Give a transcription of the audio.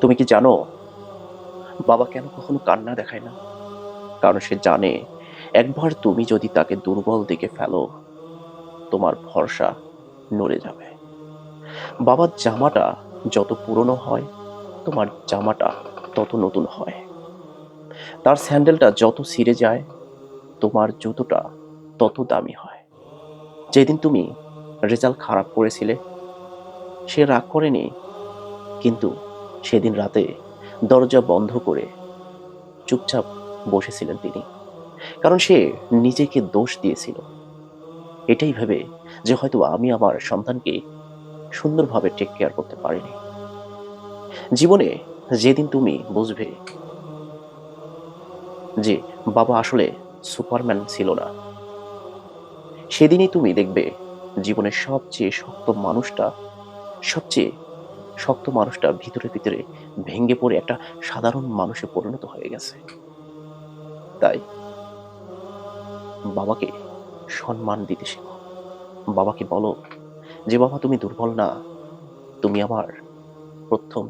তুমি কি জানো বাবা কেন কখনো কান্না দেখায় না? কারণ সে জানে একবার তুমি যদি তাকে দুর্বল দেখে ফেলো, তোমার ভরসা নড়ে যাবে। বাবার জামাটা যত পুরনো হয়, তোমার জামাটা তত নতুন হয়। তার স্যান্ডেলটা যত ছিঁড়ে যায়, তোমার জুতোটা তত দামি হয়। যেদিন তুমি রেজাল্ট খারাপ করেছিলে, সে রাগ করেনি, কিন্তু সেদিন রাতে দরজা বন্ধ করে চুপচাপ বসেছিলেন তিনি। কারণ সে নিজেকে দোষ দিয়েছিল, এটাই ভেবে যে হয়তো আমি আমার সন্তানকে সুন্দরভাবে টেক কেয়ার করতে পারিনি। জীবনে যেদিন তুমি বুঝবে যে বাবা আসলে সুপারম্যান ছিল না, সেদিনই তুমি দেখবে জীবনের সবচেয়ে শক্ত মানুষটা ভিতরে ভিতরে ভেঙে পড়ে একটা সাধারণ মানুষে পরিণত হয়ে গেছে। তাই বাবাকে সম্মান দিতে শেখো। বাবাকে বলো যে বাবা তুমি দুর্বল না, তুমি আমার প্রথম